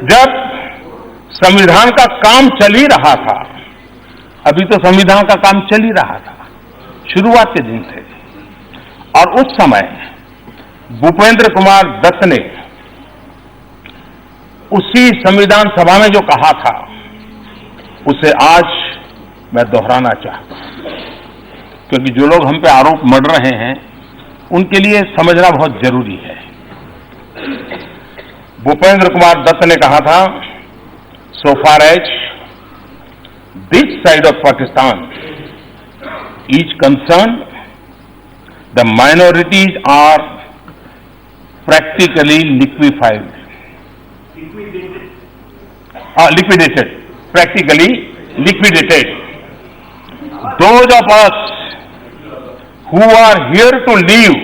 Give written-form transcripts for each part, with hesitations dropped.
जब संविधान का काम चल ही रहा था, अभी तो संविधान का काम चल ही रहा था, शुरुआत के दिन थे, और उस समय भूपेंद्र कुमार दत्त ने उसी संविधान सभा में जो कहा था, उसे आज मैं दोहराना चाहता हूं, क्योंकि जो लोग हम पे आरोप मढ़ रहे हैं उनके लिए समझना बहुत जरूरी है। भूपेंद्र कुमार दत्त ने कहा था, so far as this side of Pakistan is concerned, the minorities are practically liquefied. Liquidated. Practically liquidated. Those of us who are here to live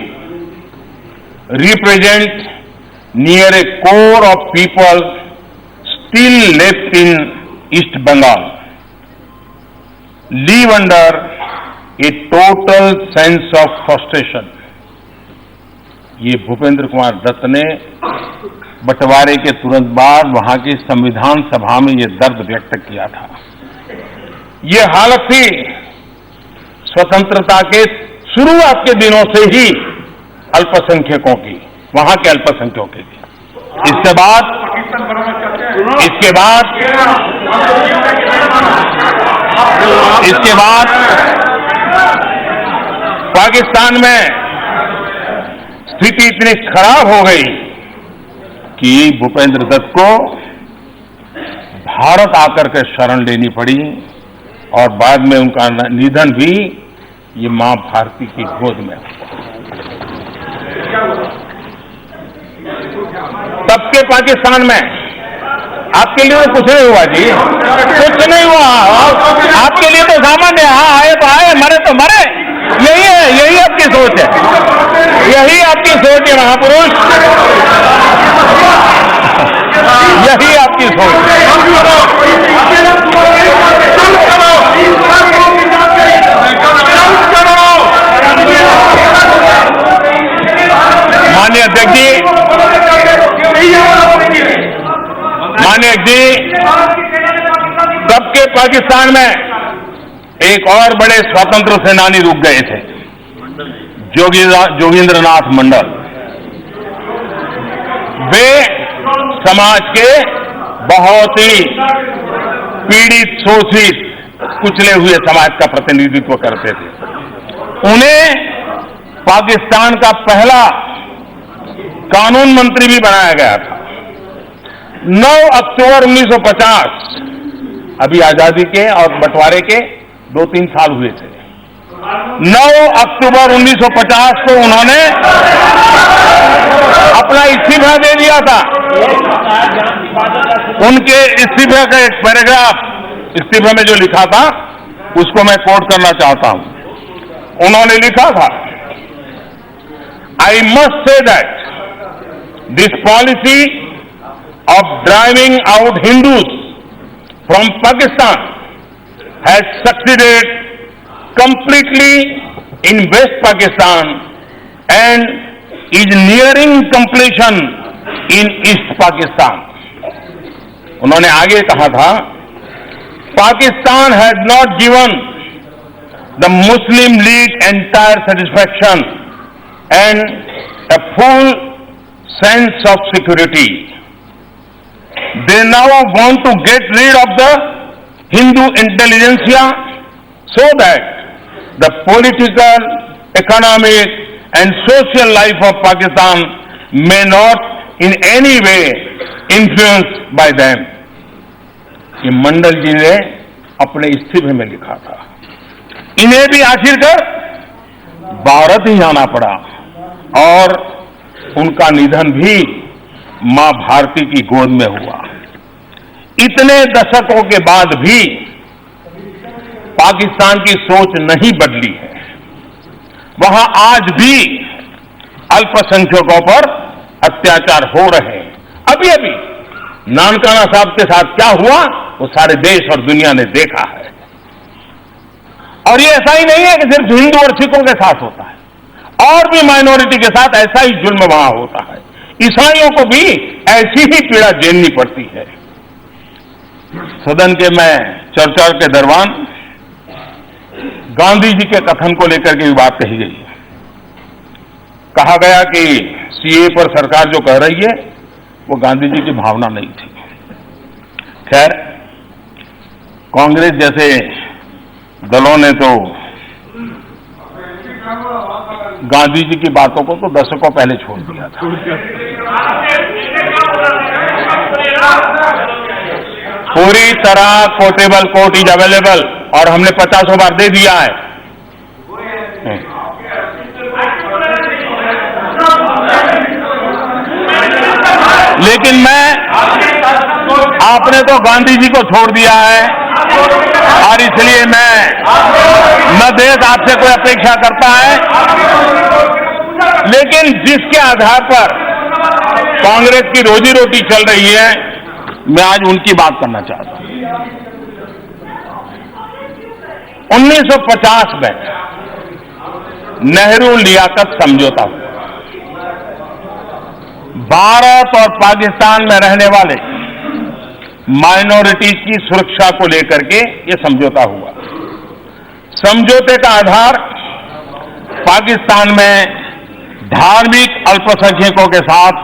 represent near a core of people still left in East Bengal, live under a total sense of frustration. ये भूपेंद्र कुमार दत्त ने बंटवारे के तुरंत बाद वहां की संविधान सभा में ये दर्द व्यक्त किया था। ये हालत थी स्वतंत्रता के शुरुआत के दिनों से ही अल्पसंख्यकों की, वहां के अल्पसंख्यकों की। इसके बाद पाकिस्तान में स्थिति इतनी खराब हो गई कि भूपेंद्र दत्त को भारत आकर के शरण लेनी पड़ी, और बाद में उनका निधन भी ये मां भारती की गोद में हुआ। तब के पाकिस्तान में आपके लिए तो कुछ नहीं हुआ जी, कुछ नहीं हुआ। आपके लिए तो सामान्य, हाँ आए तो आए, मरे तो मरे। यही आपकी सोच है, यही आपकी सोच है महापुरुष, यही आपकी सोच है। माननीय अध्यक्ष जी, तब के पाकिस्तान में एक और बड़े स्वतंत्र सेनानी रुक गए थे, जोगेंद्रनाथ मंडल। वे समाज के बहुत ही पीड़ित, शोषित, कुचले हुए समाज का प्रतिनिधित्व करते थे। उन्हें पाकिस्तान का पहला कानून मंत्री भी बनाया गया था। 9 अक्टूबर 1950, अभी आजादी के और बंटवारे के 2-3 साल हुए थे। 9 अक्टूबर 1950 को उन्होंने अपना इस्तीफा दे दिया था। उनके इस्तीफे का एक पैराग्राफ इस्तीफे में जो लिखा था, उसको मैं कोट करना चाहता हूं। उन्होंने लिखा था, I must say that this policy of driving out Hindus from Pakistan has succeeded completely in West Pakistan and is nearing completion in East Pakistan. उन्होंने आगे कहा था, Pakistan has not given the Muslim League entire satisfaction and a full sense of security. They now want to get rid of the Hindu intelligentsia so that the political, economic and social life of Pakistan may not in any way influenced by them. ये मंडल जी ने अपने इस्तीफे में लिखा था। इन्हें भी आखिरकार भारत ही आना पड़ा, और उनका निधन भी मां भारती की गोद में हुआ। इतने दशकों के बाद भी पाकिस्तान की सोच नहीं बदली है। वहां आज भी अल्पसंख्यकों पर अत्याचार हो रहे हैं। अभी अभी नानकाना साहब के साथ क्या हुआ, वो सारे देश और दुनिया ने देखा है। और ये ऐसा ही नहीं है कि सिर्फ हिंदू और सिखों के साथ होता है, और भी माइनॉरिटी के साथ ऐसा ही जुल्म वहां होता है। ईसाइयों को भी ऐसी ही पीड़ा झेलनी पड़ती है। सदन के में चर्चा के दौरान गांधी जी के कथन को लेकर के भी बात कही गई। कहा गया कि सीए पर सरकार जो कह रही है वो गांधी जी की भावना नहीं थी। खैर, कांग्रेस जैसे दलों ने तो गांधी जी की बातों को तो दशकों पहले छोड़ दिया था। पूरी तरह कोटेबल कोर्ट इज अवेलेबल और हमने 50 बार दे दिया है। लेकिन आपने तो गांधी जी को छोड़ दिया है और इसलिए न देश आपसे कोई अपेक्षा करता है, लेकिन जिसके आधार पर कांग्रेस की रोजी रोटी चल रही है, मैं आज उनकी बात करना चाहता हूं। 1950 में नेहरू लियाकत समझौता हुआ। भारत और पाकिस्तान में रहने वाले माइनॉरिटी की सुरक्षा को लेकर के यह समझौता हुआ। समझौते का आधार पाकिस्तान में धार्मिक अल्पसंख्यकों के साथ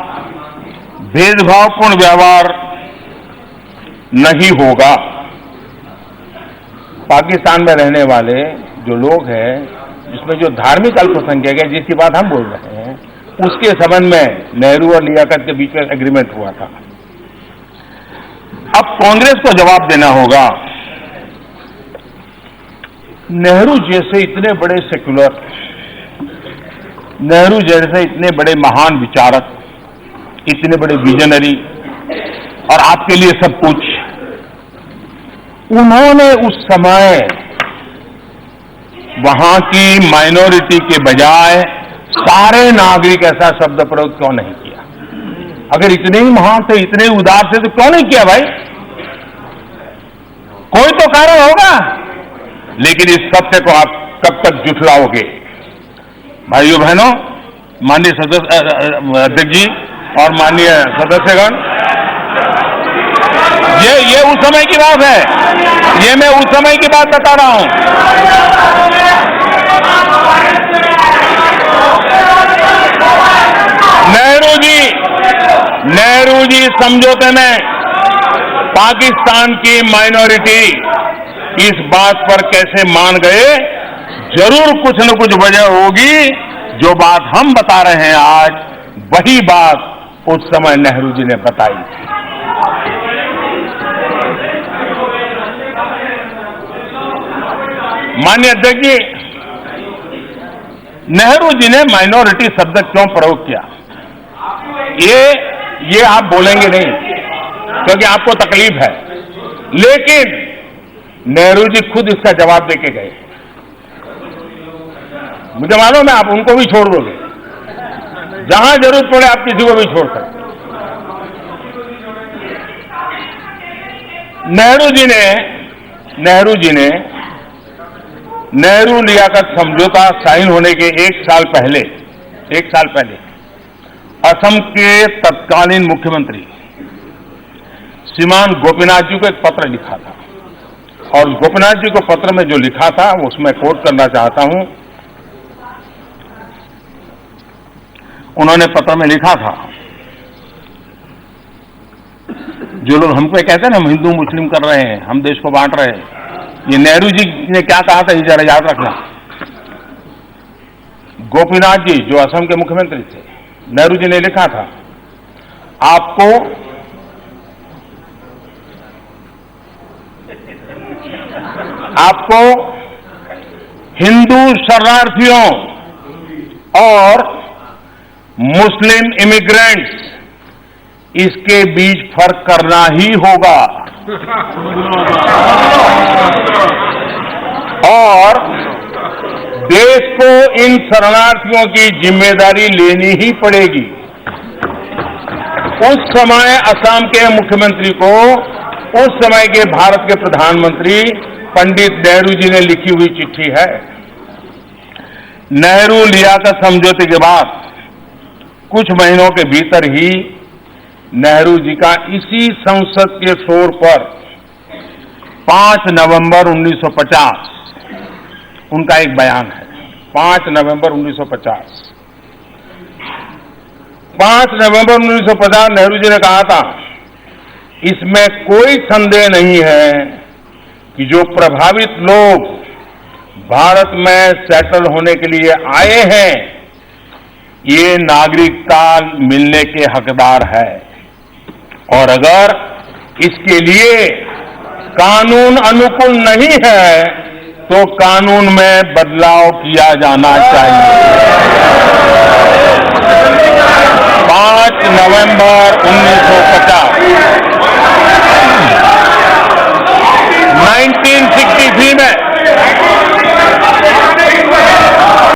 भेदभावपूर्ण व्यवहार नहीं होगा। पाकिस्तान में रहने वाले जो लोग हैं, जिसमें जो धार्मिक अल्पसंख्यक है, जिसकी बात हम बोल रहे हैं, उसके संबंध में नेहरू और लियाकत के बीच में एग्रीमेंट हुआ था। अब कांग्रेस को जवाब देना होगा। नेहरू जैसे इतने बड़े सेक्युलर, नेहरू जैसे इतने बड़े महान विचारक, इतने बड़े विजनरी और आपके लिए सब कुछ, उन्होंने उस समय वहां की माइनॉरिटी के बजाय सारे नागरिक ऐसा शब्द प्रयोग क्यों नहीं किया? अगर इतने ही महान थे, इतने ही उदार थे, तो क्यों नहीं किया भाई? कोई तो कारण होगा। लेकिन इस सत्य को आप कब तक जुटलाओगे? भाइयों बहनों, माननीय अध्यक्ष जी और माननीय सदस्यगण, ये उस समय की बात है, ये मैं उस समय की बात बता रहा हूं। नेहरू जी समझौते में पाकिस्तान की माइनॉरिटी इस बात पर कैसे मान गए? जरूर कुछ न कुछ वजह होगी। जो बात हम बता रहे हैं आज, वही बात उस समय नेहरू जी ने बताई थी। माननीय अध्यक्ष जी, नेहरू जी ने माइनॉरिटी शब्द क्यों प्रयोग किया? ये आप बोलेंगे नहीं क्योंकि आपको तकलीफ है, लेकिन नेहरू जी खुद इसका जवाब देके गए। मुझे मालूम है आप उनको भी छोड़ दोगे, जहां जरूरत पड़े आप किसी को भी छोड़ सकते। नेहरू जी ने नेहरू लियाकत समझौता साइन होने के एक साल पहले असम के तत्कालीन मुख्यमंत्री श्रीमान गोपीनाथ जी को एक पत्र लिखा था, और गोपीनाथ जी को पत्र में जो लिखा था उसमें कोट करना चाहता हूं। उन्होंने पत्र में लिखा था, जो लोग हमको कहते हैं ना हम हिंदू मुस्लिम कर रहे हैं, हम देश को बांट रहे हैं, ये नेहरू जी ने क्या कहा था, ये जरा याद रखना। गोपीनाथ जी जो असम के मुख्यमंत्री थे, नेहरू जी ने लिखा था, आपको हिंदू शरणार्थियों और मुस्लिम इमिग्रेंट्स, इसके बीच फर्क करना ही होगा और देश को इन शरणार्थियों की जिम्मेदारी लेनी ही पड़ेगी। उस समय असम के मुख्यमंत्री को उस समय के भारत के प्रधानमंत्री पंडित नेहरू जी ने लिखी हुई चिट्ठी है। नेहरू लियाकत समझौते के बाद कुछ महीनों के भीतर ही नेहरू जी का इसी संसद के फ्लोर पर 5 नवंबर 1950 उनका एक बयान है। 5 नवंबर 1950 नेहरू जी ने कहा था, इसमें कोई संदेह नहीं है कि जो प्रभावित लोग भारत में सेटल होने के लिए आए हैं, ये नागरिकता मिलने के हकदार है और अगर इसके लिए कानून अनुकूल नहीं है तो कानून में बदलाव किया जाना चाहिए। 5 नवंबर 1950